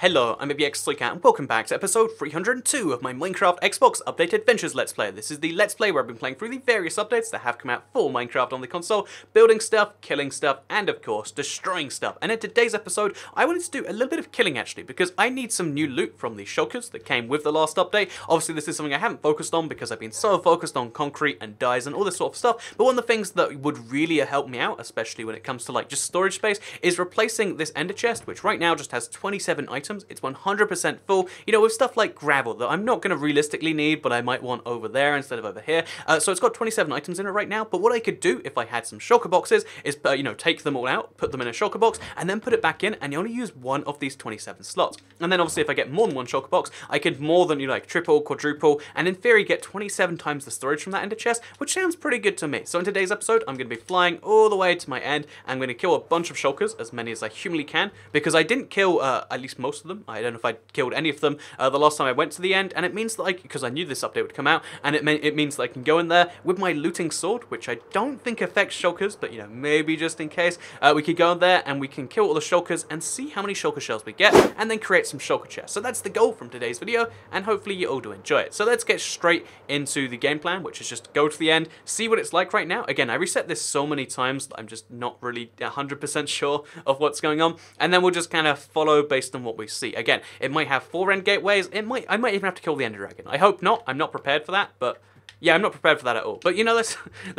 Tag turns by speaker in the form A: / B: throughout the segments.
A: Hello, I'm Shulker and welcome back to episode 302 of my Minecraft Xbox Update Adventures Let's Play. This is the Let's Play where I've been playing through the various updates that have come out for Minecraft on the console, building stuff, killing stuff, and of course, destroying stuff. And in today's episode, I wanted to do a little bit of killing actually, because I need some new loot from the shulkers that came with the last update. Obviously, this is something I haven't focused on because I've been so focused on concrete and dyes and all this sort of stuff, but one of the things that would really help me out, especially when it comes to like just storage space, is replacing this ender chest, which right now just has 27 items. It's 100% full, you know, with stuff like gravel that I'm not going to realistically need, but I might want over there instead of over here. So it's got 27 items in it right now, but what I could do if I had some shulker boxes is, you know, take them all out, put them in a shulker box, and then put it back in, and you only use one of these 27 slots. And then obviously if I get more than one shulker box, I could more than, you know, like triple, quadruple, and in theory get 27 times the storage from that ender chest, which sounds pretty good to me. So in today's episode, I'm going to be flying all the way to my end. I'm going to kill a bunch of shulkers, as many as I humanly can, because I didn't kill at least most of them. I don't know if I killed any of them the last time I went to the end, and it means that because I knew this update would come out, and it means that I can go in there with my looting sword, which I don't think affects shulkers, but you know, maybe just in case. We could go in there and we can kill all the shulkers and see how many shulker shells we get, and then create some shulker chests. So that's the goal from today's video, and hopefully you all do enjoy it. So let's get straight into the game plan, which is just go to the end, see what it's like right now. Again, I reset this so many times that I'm just not really 100% sure of what's going on, and then we'll just kind of follow based on what we see. Again, it might have 4 end gateways. I might even have to kill the ender dragon. I hope not. I'm not prepared for that, but yeah, I'm not prepared for that at all. But you know, let's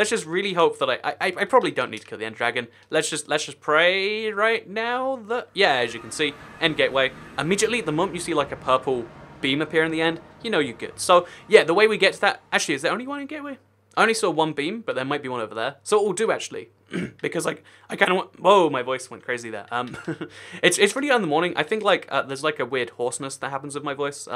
A: just really hope that I probably don't need to kill the end dragon. Let's just pray right now that, yeah, as you can see, end gateway. Immediately, the moment you see like a purple beam appear in the end, you know you're good. So yeah, the way we get to that, actually, is there only one end gateway? I only saw one beam, but there might be one over there. So what we'll do actually, because like I kind of want, whoa, my voice went crazy there. It's really early in the morning. I think like there's like a weird hoarseness that happens with my voice.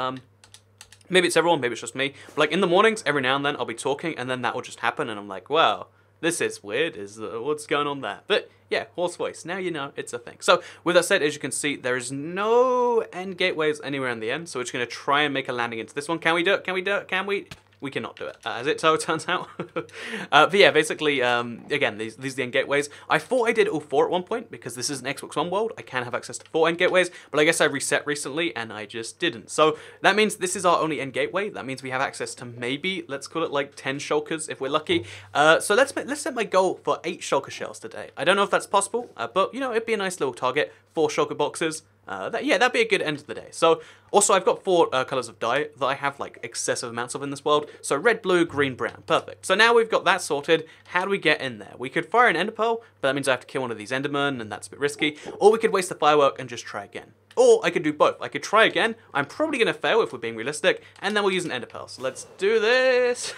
A: Maybe it's everyone, maybe it's just me. But like in the mornings, every now and then I'll be talking, and then that will just happen, and I'm like, wow, this is weird. What's going on there? But yeah, hoarse voice. Now you know it's a thing. So with that said, as you can see, there is no end gateways anywhere in the end. So we're just gonna try and make a landing into this one. Can we do it? Can we do it? Can we? We cannot do it, as it so turns out. But yeah, basically, again, these are the end gateways. I thought I did all 4 at one point, because this is an Xbox One world. I can have access to 4 end gateways, but I guess I reset recently, and I just didn't. So that means this is our only end gateway. That means we have access to maybe, let's call it like 10 shulkers, if we're lucky. So let's set my goal for 8 shulker shells today. I don't know if that's possible, but, you know, it'd be a nice little target. 4 shulker boxes. Yeah, that'd be a good end of the day. So, also I've got 4 colors of dye that I have like excessive amounts of in this world. So red, blue, green, brown. Perfect. So now we've got that sorted. How do we get in there? We could fire an ender pearl, but that means I have to kill one of these endermen, and that's a bit risky. Or we could waste the firework and just try again. Or I could do both. I could try again. I'm probably going to fail if we're being realistic, and then we'll use an ender pearl. So let's do this.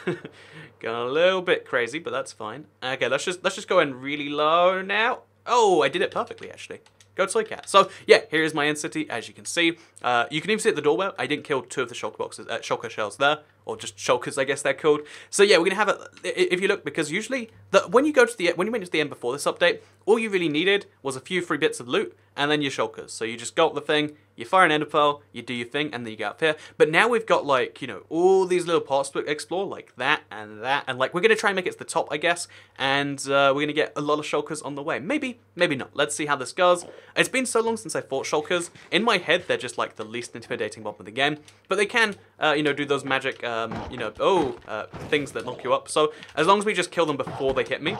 A: Going a little bit crazy, but that's fine. Okay, let's just go in really low now. Oh, I did it perfectly actually. Go to cat. So yeah, here is my end city. As you can see, you can even see at the doorway, I didn't kill 2 of the shulker boxes, shulker shells there, or just shulkers, I guess they're called. So yeah, we're gonna have if you look, because usually when you went to the end before this update, all you really needed was a few free bits of loot and then your shulkers. So you just go up the thing, you fire an ender pearl, you do your thing, and then you go up here. But now we've got like, you know, all these little parts to explore, like that, and like we're gonna try and make it to the top, I guess, and we're gonna get a lot of shulkers on the way. Maybe not. Let's see how this goes. It's been so long since I fought shulkers. In my head, they're just like the least intimidating mob in the game, but they can, you know, do those magic, you know, things that knock you up. So as long as we just kill them before they hit me,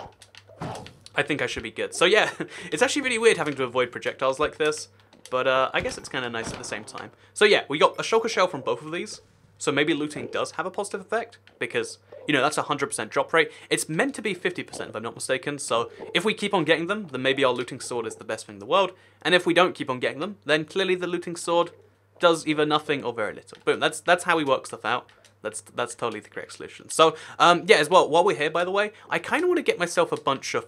A: I think I should be good. So yeah, it's actually really weird having to avoid projectiles like this, but I guess it's kind of nice at the same time. So yeah, we got a shulker shell from both of these, so maybe looting does have a positive effect, because, you know, that's a 100% drop rate. It's meant to be 50% if I'm not mistaken, so if we keep on getting them, then maybe our looting sword is the best thing in the world, and if we don't keep on getting them, then clearly the looting sword does either nothing or very little. Boom, that's how we work stuff out. That's totally the correct solution. So, yeah, as well, while we're here, by the way, I kind of want to get myself a bunch of,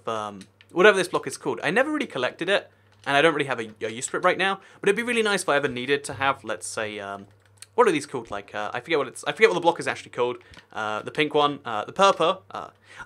A: whatever this block is called. I never really collected it, and I don't really have a use for it right now, but it'd be really nice if I ever needed to have, let's say, what are these called? Like, I forget what the block is actually called. The pink one, the purple.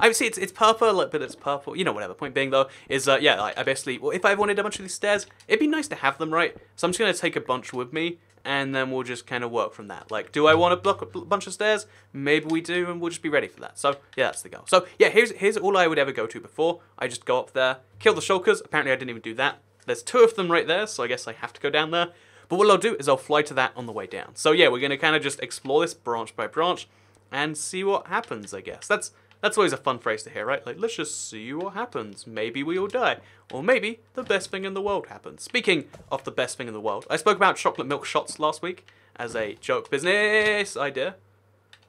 A: I see it's purple, but it's purple. You know, whatever. Point being though is, yeah, I basically, well, if I wanted a bunch of these stairs, it'd be nice to have them, right? So I'm just gonna take a bunch with me, and then we'll just kind of work from that. Like, do I want to block a bunch of stairs? Maybe we do, and we'll just be ready for that. So yeah, that's the goal. So yeah, here's all I would ever go to before. I just go up there, kill the shulkers. Apparently I didn't even do that. There's 2 of them right there, so I guess I have to go down there. But what I'll do is I'll fly to that on the way down. So yeah, we're going to kind of just explore this branch by branch and see what happens, I guess. That's always a fun phrase to hear, right? Like, let's just see what happens. Maybe we all die. Or maybe the best thing in the world happens. Speaking of the best thing in the world, I spoke about chocolate milk shots last week as a joke business idea.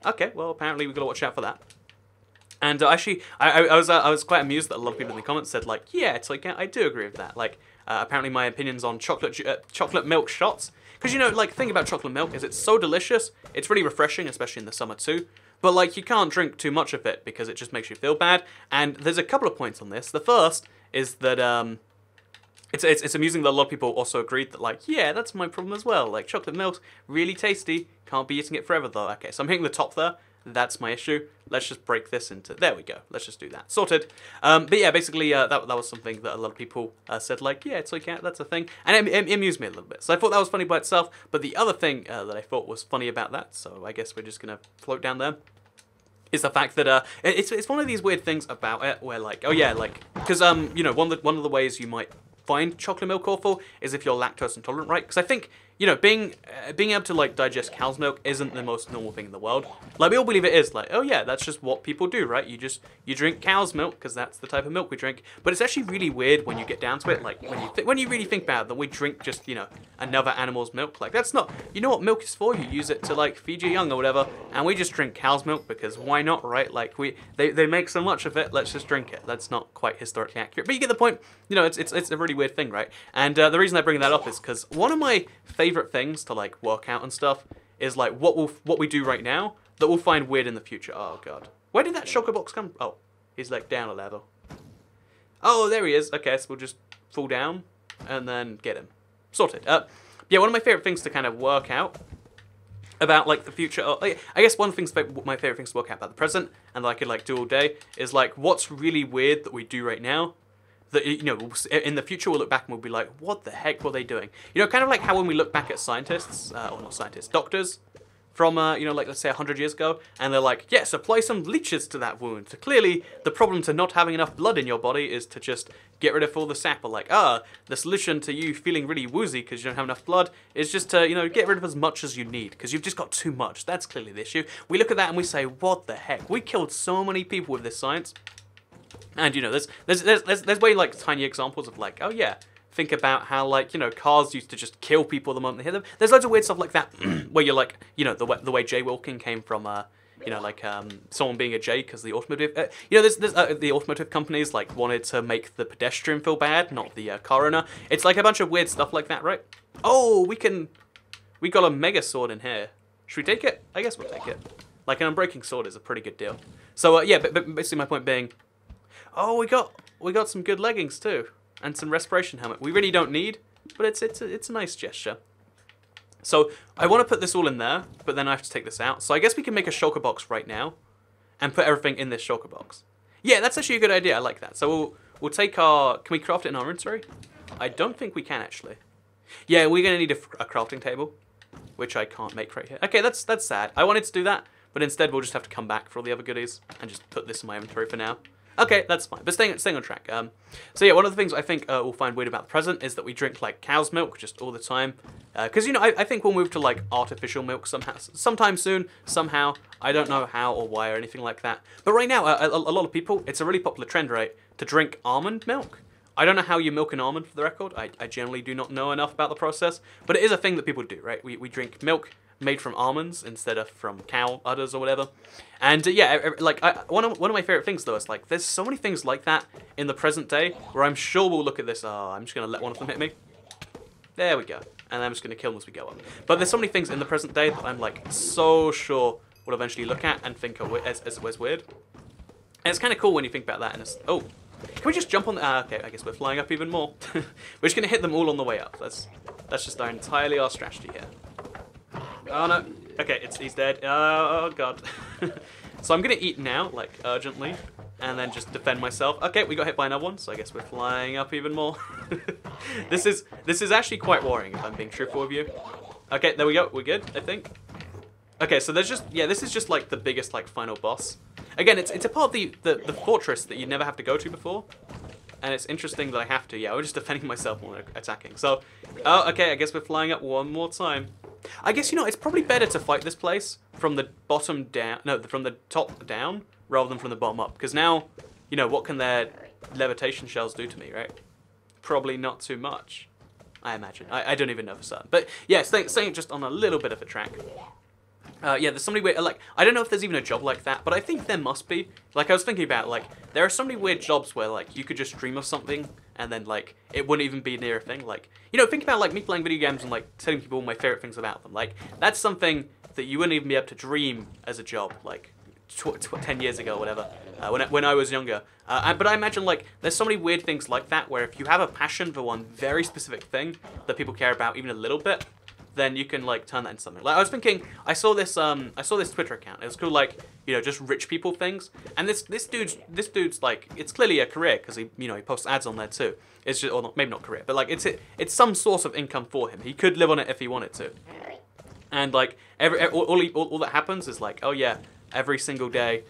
A: Okay, well, apparently we've got to watch out for that. And actually, I was quite amused that a lot of people in the comments said, like, yeah, it's like, I do agree with that. Like, apparently my opinions on chocolate milk shots. Because, you know, like, the thing about chocolate milk is it's so delicious. It's really refreshing, especially in the summer too. But, like, you can't drink too much of it because it just makes you feel bad. And there's a couple of points on this. The first is that it's amusing that a lot of people also agreed that, like, yeah, that's my problem as well. Like, chocolate milk's really tasty. Can't be eating it forever, though. Okay, so I'm hitting the top there. That's my issue. Let's just break this into... There we go. Let's just do that. Sorted. But yeah, basically, that was something that a lot of people said, like, yeah, it's okay, that's a thing. And it amused me a little bit. So I thought that was funny by itself. But the other thing that I thought was funny about that, so I guess we're just going to float down there, is the fact that it's one of these weird things about it where, like, oh yeah, like, because, you know, one of the ways you might find chocolate milk awful is if you're lactose intolerant, right? Because I think, you know, being able to, like, digest cow's milk isn't the most normal thing in the world. Like, we all believe it is. Like, oh yeah, that's just what people do, right? You drink cow's milk because that's the type of milk we drink. But it's actually really weird when you get down to it. Like, when you really think about it, that we drink just, you know, another animal's milk. Like, that's not, you know what milk is for? You use it to, like, feed your young or whatever. And we just drink cow's milk because why not, right? Like, they make so much of it, let's just drink it. That's not quite historically accurate. But you get the point. You know, it's a really weird thing, right? And the reason I bring that up is because one of my favorite things to, like, work out and stuff is, like, what we do right now that we'll find weird in the future. Oh god, where did that Shulker box come? Oh, he's, like, down a level. Oh, there he is. Okay, so we'll just fall down and then get him sorted. Yeah, one of my favorite things to kind of work out about, like, the future, I guess one of the things, my favorite things to work out about the present and that I could, like, do all day is, like, what's really weird that we do right now that, you know, in the future we'll look back and we'll be like, what the heck were they doing? You know, kind of like how when we look back at scientists, or not scientists, doctors from, you know, like, let's say 100 years ago, and they're like, yes, apply some leeches to that wound. So clearly, the problem to not having enough blood in your body is to just get rid of all the sap. Or like, the solution to you feeling really woozy because you don't have enough blood is just to, you know, get rid of as much as you need because you've just got too much. That's clearly the issue. We look at that and we say, what the heck? We killed so many people with this science. And, you know, there's way, like, tiny examples of, like, oh yeah, think about how, like, you know, cars used to just kill people the moment they hit them. There's loads of weird stuff like that where you're like, you know, the way jaywalking came from, you know, like, someone being a J because the automotive, you know, there's the automotive companies, like, wanted to make the pedestrian feel bad, not the car owner. It's like a bunch of weird stuff like that, right? Oh, we got a mega sword in here. Should we take it? I guess we'll take it. Like, an unbreaking sword is a pretty good deal. So, yeah, but basically my point being, oh, we got some good leggings too, and some respiration helmet. We really don't need, but it's a nice gesture. So I want to put this all in there, but then I have to take this out. So I guess we can make a shulker box right now, and put everything in this shulker box. Yeah, that's actually a good idea. I like that. So we'll take our. Can we craft it in our inventory? I don't think we can actually. Yeah, we're gonna need a crafting table, which I can't make right here. Okay, that's sad. I wanted to do that, but instead we'll just have to come back for all the other goodies and just put this in my inventory for now. Okay, that's fine, but staying on track. So yeah, one of the things I think we'll find weird about the present is that we drink, like, cow's milk just all the time. Because, you know, I think we'll move to, like, artificial milk sometime soon, somehow. I don't know how or why or anything like that. But right now, a lot of people, it's a really popular trend, right, to drink almond milk. I don't know how you milk an almond, for the record. I generally do not know enough about the process. But it is a thing that people do, right? We drink milk made from almonds instead of from cow udders or whatever. And yeah, like, one of my favorite things though is, like, there's so many things like that in the present day where I'm sure we'll look at this. Oh, I'm just gonna let one of them hit me. There we go. And I'm just gonna kill them as we go on. But there's so many things in the present day that I'm, like, so sure we'll eventually look at and think are as weird. And it's kind of cool when you think about that. And it's, oh, can we just jump on the? Okay, I guess we're flying up even more. We're just gonna hit them all on the way up. That's just entirely our strategy here. Oh no. Okay, he's dead. Oh god. So I'm gonna eat now, like, urgently, and then just defend myself. Okay, we got hit by another one, so I guess we're flying up even more. This is actually quite worrying if I'm being truthful with you. Okay, there we go. We're good, I think. Okay, so there's just, yeah, this is just, like, the biggest, like, final boss. Again, it's a part of the fortress that you never have to go to before. and it's interesting that I have to. Yeah, we're just defending myself more than attacking. So, oh, okay, I guess we're flying up one more time. I guess, you know, it's probably better to fight this place from the bottom down, no, from the top down, rather than from the bottom up. Because now, you know, what can their levitation shells do to me, right? Probably not too much, I imagine. I don't even know for certain. But yeah, staying just on a little bit of a track. Yeah, there's so many weird, like, I don't know if there's even a job like that, but I think there must be. Like, I was thinking about, like, there are so many weird jobs where, like, you could just dream of something, and then, like, it wouldn't even be near a thing. Like, you know, think about, like, me playing video games and, like, telling people my favorite things about them. Like, that's something that you wouldn't even be able to dream as a job, like, 10 years ago or whatever, when I was younger. But I imagine, like, there's so many weird things like that, where if you have a passion for one very specific thing that people care about even a little bit, then you can, like, turn that into something. Like, I was thinking, I saw this Twitter account. It was called, like, you know, just rich people things. And this dude's like, it's clearly a career, because he, you know, he posts ads on there too. It's just, or not, maybe not career, but like, it's some source of income for him. He could live on it if he wanted to. And like, all that happens is like, oh yeah, every single day,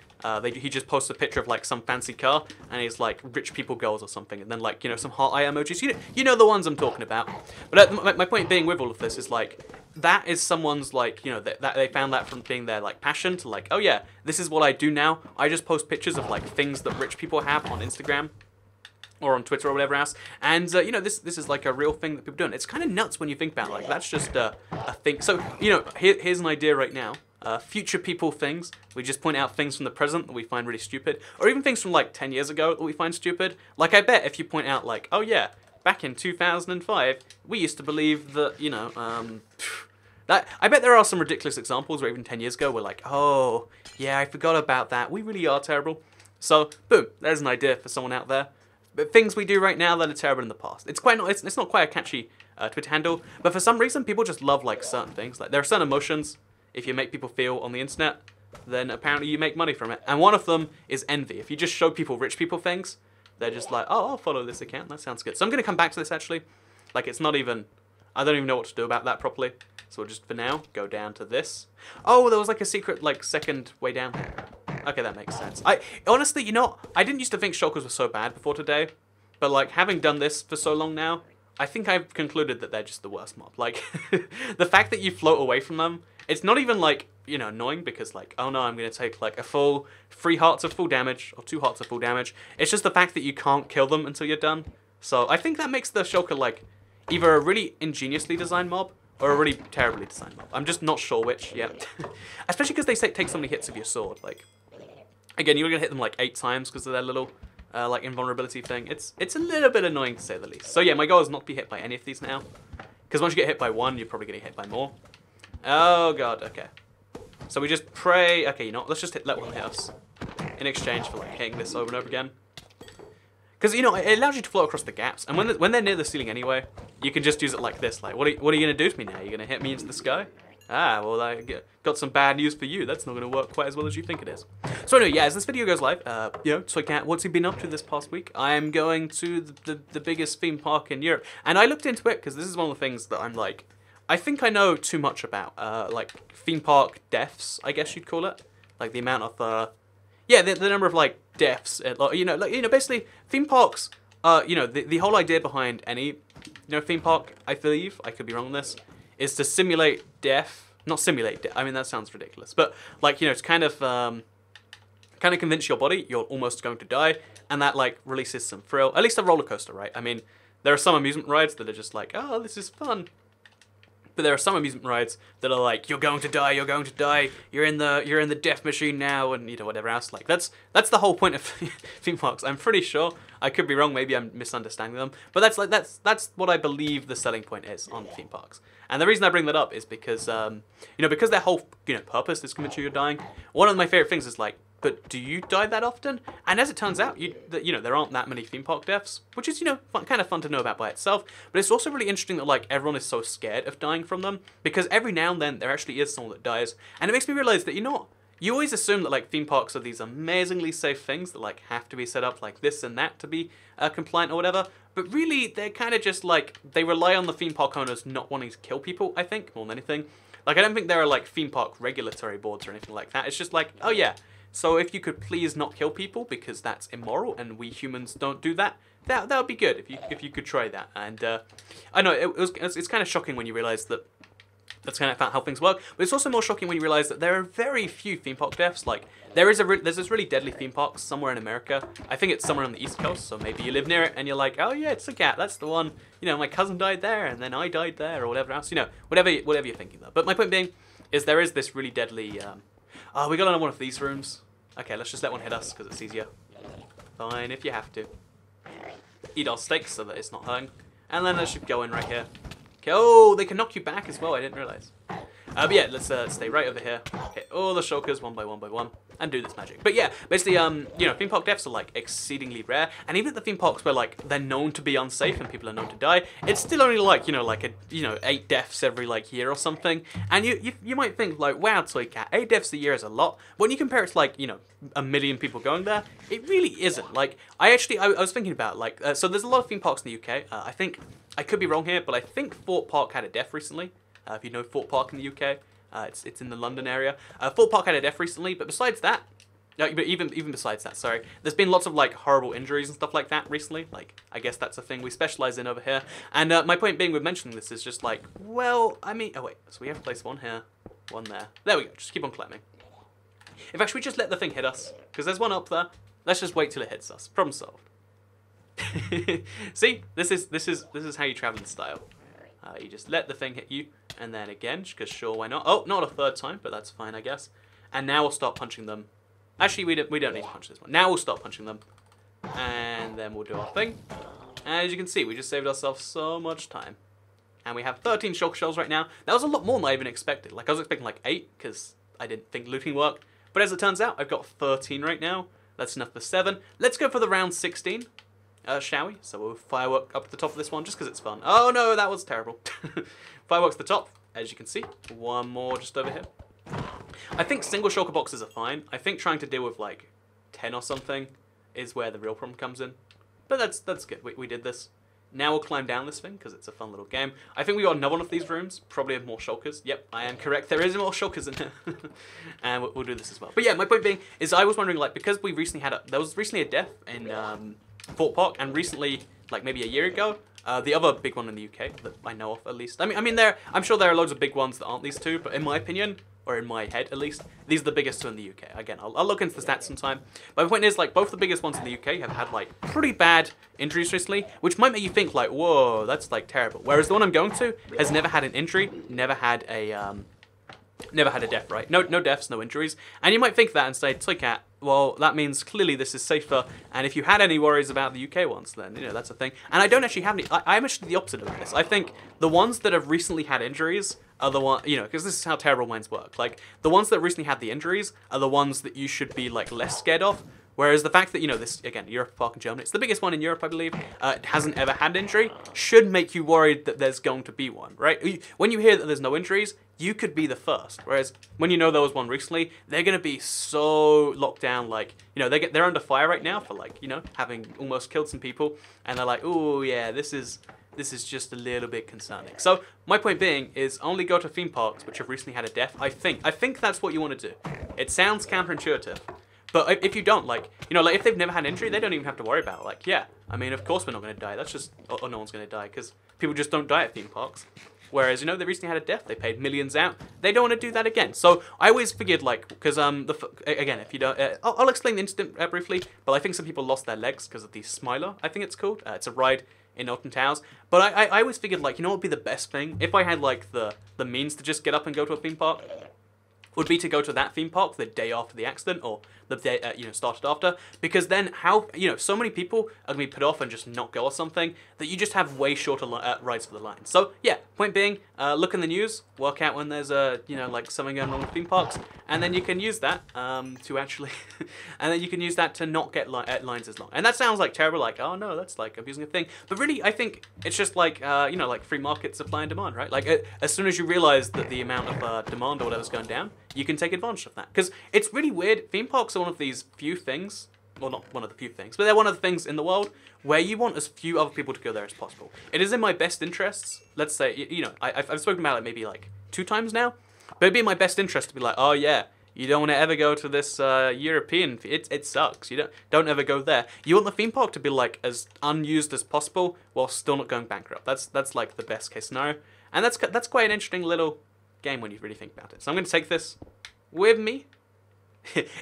A: he just posts a picture of like some fancy car, and he's like rich people goals or something, and then like, you know, some heart eye emojis. You know the ones I'm talking about. But my point being with all of this is like, that is someone's like, you know, that they found that from being their like passion to like, oh yeah, this is what I do now. I just post pictures of like things that rich people have on Instagram or on Twitter or whatever else, and you know, this is like a real thing that people do. And it's kind of nuts when you think about it. Like, that's just a thing. So, you know, here's an idea right now. Future people things. We just point out things from the present that we find really stupid, or even things from like 10 years ago that we find stupid. Like, I bet if you point out like, oh yeah, back in 2005, we used to believe that, you know, I bet there are some ridiculous examples where even 10 years ago we're like, oh yeah, I forgot about that. We really are terrible. So boom, there's an idea for someone out there. But things we do right now that are terrible in the past. It's not quite a catchy Twitter handle, but for some reason people just love like certain things. Like, there are certain emotions. If you make people feel on the internet, then apparently you make money from it. And one of them is envy. If you just show people rich people things, they're just like, oh, I'll follow this account. That sounds good. So I'm going to come back to this actually. Like, it's not even, I don't even know what to do about that properly. So we'll just, for now, go down to this. Oh, there was like a secret, like, second way down. Okay, that makes sense. Honestly, you know, I didn't used to think shulkers were so bad before today. But like, having done this for so long now, I think I've concluded that they're just the worst mob. Like, the fact that you float away from them, it's not even like, you know, annoying because like, oh no, I'm going to take like a full 3 hearts of full damage or 2 hearts of full damage. It's just the fact that you can't kill them until you're done. So I think that makes the shulker like either a really ingeniously designed mob or a really terribly designed mob. I'm just not sure which yet. Especially because they take so many hits of your sword. Like, again, you're going to hit them like 8 times because of their little like invulnerability thing. It's a little bit annoying to say the least. So yeah, my goal is not to be hit by any of these now. Because once you get hit by one, you're probably getting hit by more. Oh god, okay. So we just pray, okay, you know what, let's just let one hit us. In exchange for like hitting this over and over again. Because, you know, it allows you to float across the gaps. And when they're near the ceiling anyway, you can just use it like this. Like, what are you going to do to me now? You're going to hit me into the sky? Ah, well, I got some bad news for you. That's not going to work quite as well as you think it is. So anyway, yeah, as this video goes live, you know, Toycat, what's he been up to this past week? I'm going to the biggest theme park in Europe. And I looked into it because this is one of the things that I'm like, I think I know too much about, like, theme park deaths, I guess you'd call it. Like, the amount of, yeah, the number of, like, deaths, you know, basically, theme parks, you know, the whole idea behind any, you know, theme park, I believe, I could be wrong on this, is to simulate death, not simulate death, I mean, that sounds ridiculous, but, like, you know, to kind of convince your body you're almost going to die, and that, like, releases some thrill, at least a roller coaster, right? I mean, there are some amusement rides that are just like, oh, this is fun. But there are some amusement rides that are like, you're going to die, you're going to die, you're in the death machine now, and you know, whatever else. Like, that's the whole point of theme parks. I'm pretty sure. I could be wrong, maybe I'm misunderstanding them. But that's what I believe the selling point is on theme parks. And the reason I bring that up is because you know, because their whole, you know, purpose is to convince you you're dying. One of my favorite things is like, but do you die that often? And as it turns out, you know, there aren't that many theme park deaths, which is, you know, kind of fun to know about by itself. But it's also really interesting that, like, everyone is so scared of dying from them, because every now and then there actually is someone that dies. And it makes me realize that, you know what? You always assume that, like, theme parks are these amazingly safe things that, like, have to be set up like this and that to be compliant or whatever. But really, they're kind of just, like, they rely on the theme park owners not wanting to kill people, I think, more than anything. Like, I don't think there are, like, theme park regulatory boards or anything like that. It's just like, oh yeah, So if you could please not kill people, because that's immoral and we humans don't do that, that would be good if you could try that. And I know it's kind of shocking when you realize that that's kind of how things work, but it's also more shocking when you realize that there are very few theme park deaths. Like there's this really deadly theme park somewhere in America. I think it's somewhere on the East Coast, so maybe you live near it and you're like, oh yeah, it's a cat. That's the one. You know, my cousin died there, and then I died there, or whatever else. You know, whatever you're thinking though. But my point being is there is this really deadly. Oh, we got another one of these rooms. Okay, let's just let one hit us because it's easier. Fine, if you have to. Eat our steaks so that it's not hurting, and then let's just go in right here. Okay, oh, they can knock you back as well, I didn't realise. But yeah, let's stay right over here, hit all the shulkers one by one, and do this magic. But yeah, basically, you know, theme park deaths are like exceedingly rare, and even at the theme parks where like they're known to be unsafe and people are known to die, it's still only like, you know, 8 deaths every like year or something. And you might think like, wow, Toy Cat, 8 deaths a year is a lot. But when you compare it to like, you know, 1 million people going there, it really isn't. Like, I was thinking about like, so there's a lot of theme parks in the UK. I think, I could be wrong here, but I think Thorpe Park had a death recently. If you know Thorpe Park in the UK, it's in the London area. Thorpe Park had a death recently, but besides that, but even besides that, sorry, there's been lots of like horrible injuries and stuff like that recently. Like, I guess that's a thing we specialize in over here. And my point being with mentioning this is just like, well, I mean, oh wait, so we have to place one here, one there. There we go. Just keep on climbing. In fact, should we just let the thing hit us? Because there's one up there. Let's just wait till it hits us. Problem solved. See, this is how you travel in style. You just let the thing hit you, and then again, because sure, why not? Oh, not a third time, but that's fine, I guess. And now we'll start punching them. Actually, we don't need to punch this one. Now we'll start punching them, and then we'll do our thing. And as you can see, we just saved ourselves so much time. And we have 13 shulker shells right now. That was a lot more than I even expected. Like, I was expecting like 8, because I didn't think looting worked. But as it turns out, I've got 13 right now. That's enough for 7. Let's go for the round 16. Shall we? So we'll firework up at the top of this one just because it's fun. Oh no, that was terrible. Fireworks at the top, as you can see. One more just over here. I think single shulker boxes are fine. I think trying to deal with like 10 or something is where the real problem comes in. But that's good. We did this. Now we'll climb down this thing because it's a fun little game. I think we got another one of these rooms. Probably have more shulkers. Yep, I am correct. There is more shulkers in here. And we'll do this as well. But yeah, my point being is I was wondering, like, because we recently had there was recently a death in Thorpe Park, and recently, like maybe a year ago, the other big one in the UK that I know of, at least. I mean, I'm sure there are loads of big ones that aren't these two, but in my opinion, or in my head at least, these are the biggest two in the UK. Again, I'll look into the stats sometime. But my point is, like, both the biggest ones in the UK have had like pretty bad injuries recently, which might make you think like, whoa, that's like terrible. Whereas the one I'm going to has never had an injury, never had a death, right? No deaths, no injuries. And you might think that and say, Toy Cat, well, that means clearly this is safer. And if you had any worries about the UK ones, then, you know, that's a thing. And I don't actually have any. I'm actually the opposite of this. I think the ones that have recently had injuries are the ones, you know, because this is how terrible minds work. Like, the ones that recently had the injuries are the ones that you should be, like, less scared of. Whereas the fact that, you know, this, again, Europe Park in Germany, it's the biggest one in Europe, I believe, hasn't ever had an injury, should make you worried that there's going to be one, right? When you hear that there's no injuries, you could be the first. Whereas when you know there was one recently, they're going to be so locked down, like, you know, they're under fire right now for, like, you know, having almost killed some people, and they're like, oh yeah, this is just a little bit concerning. So my point being is only go to theme parks which have recently had a death. I think that's what you want to do. It sounds counterintuitive. But if you don't, like, you know, like, if they've never had an injury, they don't even have to worry about it. Like, yeah, I mean, of course we're not going to die. That's just, or no one's going to die, because people just don't die at theme parks. Whereas, you know, they recently had a death, they paid millions out, they don't want to do that again. So I always figured, like, because, again, if you don't, I'll explain the incident briefly, but I think some people lost their legs because of the Smiler, I think it's called. It's a ride in Alton Towers. But I always figured, like, you know what would be the best thing? If I had, like, the means to just get up and go to a theme park, would be to go to that theme park the day after the accident, or the day, you know, started after, because then you know, so many people are going to be put off and just not go or something, that you just have way shorter rides for the line. So, yeah, point being, look in the news, work out when there's you know, like, something going wrong with theme parks, and then you can use that to actually, and then you can use that to not get lines as long. And that sounds like terrible, like, oh no, that's like abusing a thing. But really, I think it's just like, you know, like free market supply and demand, right? Like, as soon as you realize that the amount of demand or whatever's going down, you can take advantage of that. Because it's really weird. Theme parks are one of these few things, well, not one of the few things, but they're one of the things in the world where you want as few other people to go there as possible. It is in my best interests, let's say, you know, I've spoken about it maybe like 2 times now, but it'd be in my best interest to be like, oh yeah, You don't want to ever go to this European. It sucks. You don't ever go there. You want the theme park to be like as unused as possible while still not going bankrupt. That's like the best case scenario, and that's quite an interesting little game when you really think about it. So I'm going to take this with me.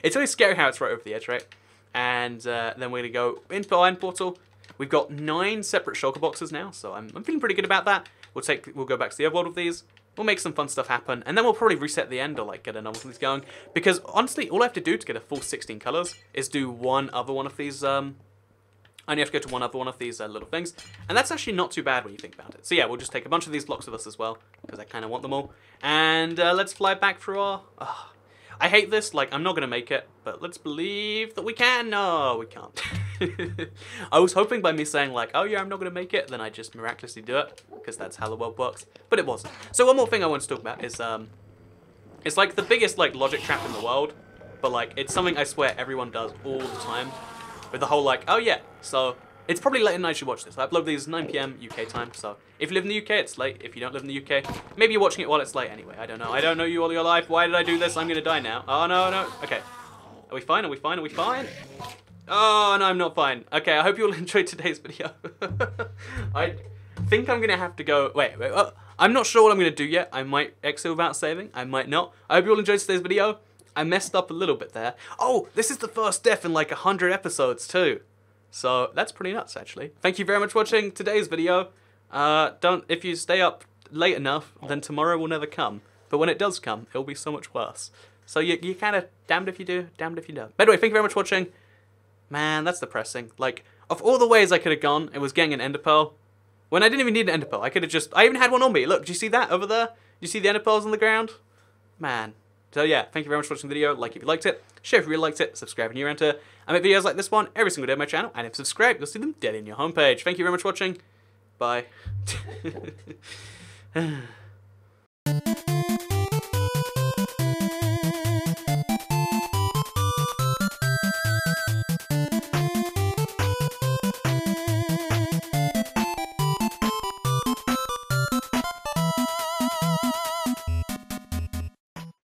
A: It's always scary how it's right over the edge, right? And then we're going to go into Iron Portal. We've got 9 separate shulker boxes now, so I'm feeling pretty good about that. We'll go back to the overworld with these. We'll make some fun stuff happen, and then we'll probably reset the end or like get another one of these going. Because honestly, all I have to do to get a full 16 colors is do one other one of these. I only have to go to one other one of these little things, and that's actually not too bad when you think about it. So yeah, we'll just take a bunch of these blocks with us as well because I kind of want them all. And let's fly back through our. I hate this. Like I'm not gonna make it, but let's believe that we can. No, we can't. I was hoping by me saying like, oh yeah, I'm not gonna make it, then I just miraculously do it because that's how the world works. But it wasn't. So one more thing I want to talk about is it's like the biggest like logic trap in the world, but like it's something I swear everyone does all the time. With the whole like, oh yeah, so it's probably late at night you should watch this. I upload these 9 PM UK time, so if you live in the UK, it's late. If you don't live in the UK, maybe you're watching it while it's late anyway. I don't know. I don't know you all your life. Why did I do this? I'm gonna die now. Oh no, no. Okay. Are we fine? Are we fine? Are we fine? Oh no, I'm not fine. Okay, I hope you all enjoyed today's video. I think I'm gonna have to go. Wait. I'm not sure what I'm gonna do yet. I might exit without saving. I might not. I hope you all enjoyed today's video. I messed up a little bit there. Oh, this is the first death in like 100 episodes too. So that's pretty nuts, actually. Thank you very much for watching today's video. If you stay up late enough, then tomorrow will never come. But when it does come, it'll be so much worse. So you kind of damned if you do, damned if you don't. By the way, thank you very much for watching. Man, that's depressing. Like, of all the ways I could have gone, it was getting an ender pearl. When I didn't even need an ender pearl, I even had one on me. Look, do you see that over there? Do you see the ender pearls on the ground? Man. So yeah, thank you very much for watching the video. Like if you liked it, share if you really liked it, subscribe if you're into. I make videos like this one every single day on my channel, and if you subscribe, you'll see them dead in your homepage. Thank you very much for watching. Bye.